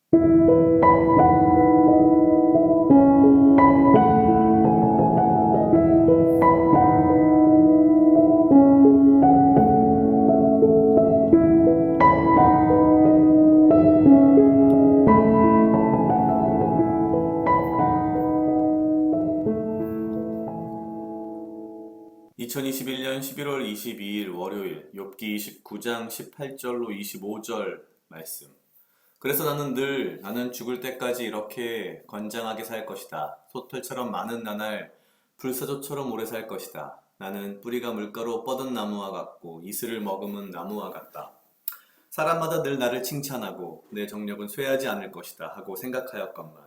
2021년 11월 22일 월요일 욥기 29장 18절로 25절 말씀. 그래서 나는 죽을 때까지 이렇게 건장하게 살 것이다. 솥털처럼 많은 나날 불사조처럼 오래 살 것이다. 나는 뿌리가 물가로 뻗은 나무와 같고 이슬을 머금은 나무와 같다. 사람마다 늘 나를 칭찬하고 내 정력은 쇠하지 않을 것이다 하고 생각하였건만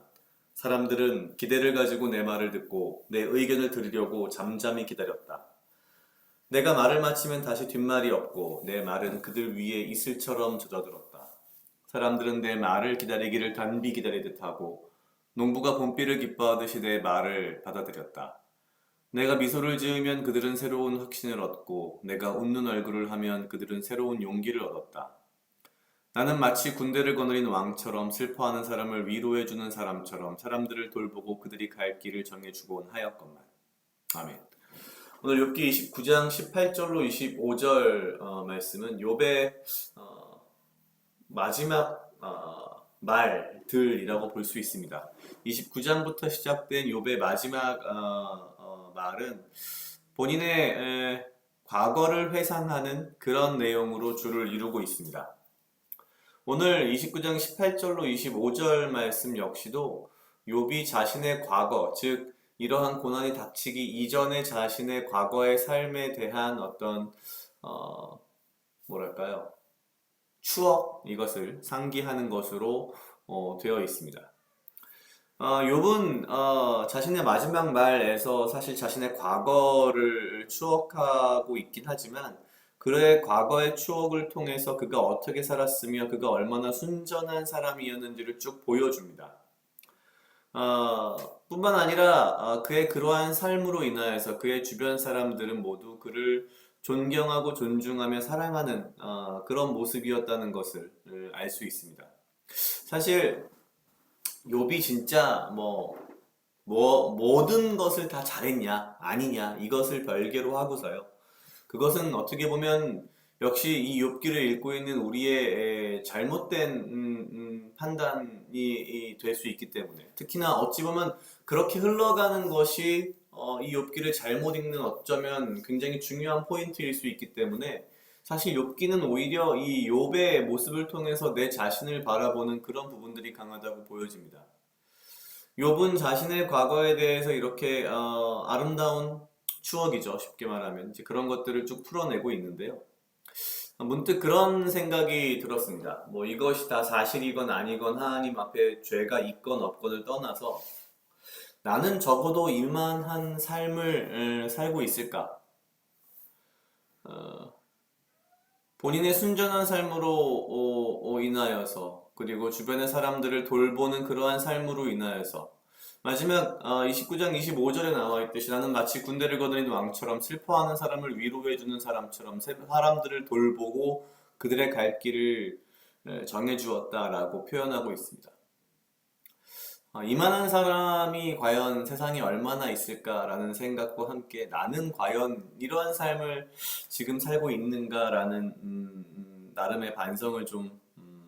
사람들은 기대를 가지고 내 말을 듣고 내 의견을 들으려고 잠잠히 기다렸다. 내가 말을 마치면 다시 뒷말이 없고 내 말은 그들 위에 이슬처럼 젖어들었다. 사람들은 내 말을 기다리기를 단비 기다리듯 하고 농부가 봄비를 기뻐하듯이 내 말을 받아들였다. 내가 미소를 지으면 그들은 새로운 확신을 얻고 내가 웃는 얼굴을 하면 그들은 새로운 용기를 얻었다. 나는 마치 군대를 거느린 왕처럼 슬퍼하는 사람을 위로해주는 사람처럼 사람들을 돌보고 그들이 갈 길을 정해주곤 하였건만. 아멘. 오늘 욥기 29장 18절로 25절 말씀은 욥의 마지막 말들이라고 볼 수 있습니다. 29장부터 시작된 욥의 마지막 말은 본인의 과거를 회상하는 그런 내용으로 주를 이루고 있습니다. 오늘 29장 18절로 25절 말씀 역시도 욥이 자신의 과거, 즉 이러한 고난이 닥치기 이전의 자신의 과거의 삶에 대한 어떤 뭐랄까요? 추억, 이것을 상기하는 것으로 되어 있습니다. 욥은 자신의 마지막 말에서 사실 자신의 과거를 추억하고 있긴 하지만 그의 과거의 추억을 통해서 그가 어떻게 살았으며 그가 얼마나 순전한 사람이었는지를 쭉 보여줍니다. 뿐만 아니라 그의 그러한 삶으로 인하여서 그의 주변 사람들은 모두 그를 존경하고 존중하며 사랑하는 그런 모습이었다는 것을 알 수 있습니다. 사실 욥이 진짜 모든 것을 다 잘했냐 아니냐 이것을 별개로 하고서요. 그것은 어떻게 보면 역시 이 욥기를 읽고 있는 우리의 잘못된 판단이 될 수 있기 때문에 특히나 어찌 보면 그렇게 흘러가는 것이 이 욥기를 잘못 읽는 어쩌면 굉장히 중요한 포인트일 수 있기 때문에 사실 욥기는 오히려 이 욥의 모습을 통해서 내 자신을 바라보는 그런 부분들이 강하다고 보여집니다. 욥은 자신의 과거에 대해서 이렇게 아름다운 추억이죠. 쉽게 말하면 이제 그런 것들을 쭉 풀어내고 있는데요. 문득 그런 생각이 들었습니다. 뭐 이것이 다 사실이건 아니건 하나님 앞에 죄가 있건 없건을 떠나서 나는 적어도 이만한 삶을 살고 있을까? 본인의 순전한 삶으로 인하여서 그리고 주변의 사람들을 돌보는 그러한 삶으로 인하여서 마지막 29장 25절에 나와 있듯이 나는 마치 군대를 거느린 왕처럼 슬퍼하는 사람을 위로해주는 사람처럼 사람들을 돌보고 그들의 갈 길을 정해주었다라고 표현하고 있습니다. 이만한 사람이 과연 세상에 얼마나 있을까라는 생각과 함께 나는 과연 이러한 삶을 지금 살고 있는가라는 나름의 반성을 좀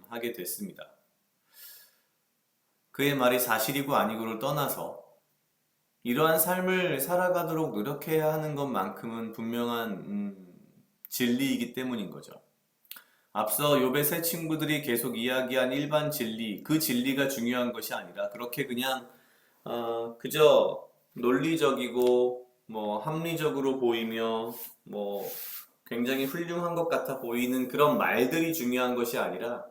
하게 됐습니다. 그의 말이 사실이고 아니고를 떠나서 이러한 삶을 살아가도록 노력해야 하는 것만큼은 분명한 진리이기 때문인 거죠. 앞서 욥의 세 친구들이 계속 이야기한 일반 진리, 그 진리가 중요한 것이 아니라 그렇게 그냥 그저 논리적이고 합리적으로 보이며 굉장히 훌륭한 것 같아 보이는 그런 말들이 중요한 것이 아니라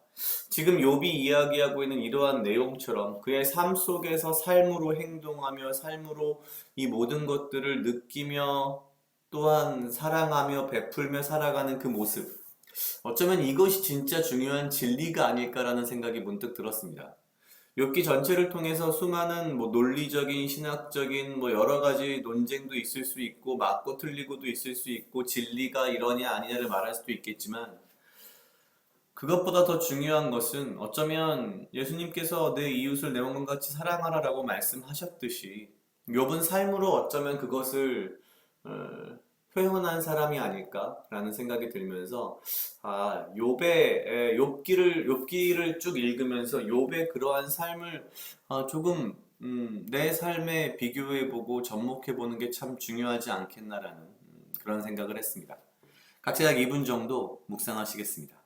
지금 욥이 이야기하고 있는 이러한 내용처럼 그의 삶 속에서 삶으로 행동하며 삶으로 이 모든 것들을 느끼며 또한 사랑하며 베풀며 살아가는 그 모습, 어쩌면 이것이 진짜 중요한 진리가 아닐까라는 생각이 문득 들었습니다. 욥기 전체를 통해서 수많은 논리적인, 신학적인 여러 가지 논쟁도 있을 수 있고 맞고 틀리고도 있을 수 있고 진리가 이러냐 아니냐를 말할 수도 있겠지만 그것보다 더 중요한 것은 어쩌면 예수님께서 내 이웃을 내 몸과 같이 사랑하라라고 말씀하셨듯이 욥은 삶으로 어쩌면 그것을 어, 표현한 사람이 아닐까라는 생각이 들면서 욥기를 쭉 읽으면서 욥의 그러한 삶을 조금 내 삶에 비교해보고 접목해보는 게 참 중요하지 않겠나라는 그런 생각을 했습니다. 각자 약 2분 정도 묵상하시겠습니다.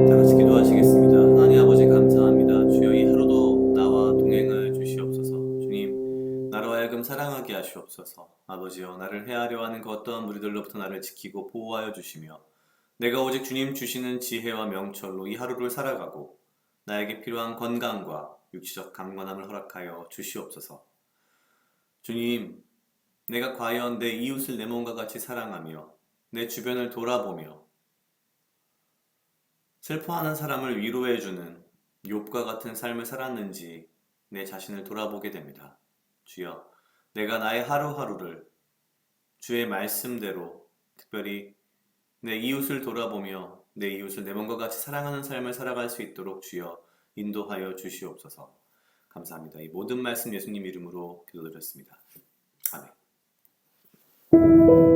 다 같이 기도하시겠습니다. 하나님 아버지 감사합니다. 주여 이 하루도 나와 동행하여 주시옵소서. 주님, 나로 하여금 사랑하게 하시옵소서. 아버지여, 나를 해하려 하는 그 어떠한 무리들로부터 나를 지키고 보호하여 주시며 내가 오직 주님 주시는 지혜와 명철로 이 하루를 살아가고 나에게 필요한 건강과 육체적 강건함을 허락하여 주시옵소서. 주님, 내가 과연 내 이웃을 내 몸과 같이 사랑하며 내 주변을 돌아보며 슬퍼하는 사람을 위로해주는 욥과 같은 삶을 살았는지 내 자신을 돌아보게 됩니다. 주여, 내가 나의 하루하루를 주의 말씀대로 특별히 내 이웃을 돌아보며 내 이웃을 내 몸과 같이 사랑하는 삶을 살아갈 수 있도록 주여 인도하여 주시옵소서. 감사합니다. 이 모든 말씀 예수님 이름으로 기도드렸습니다. 아멘.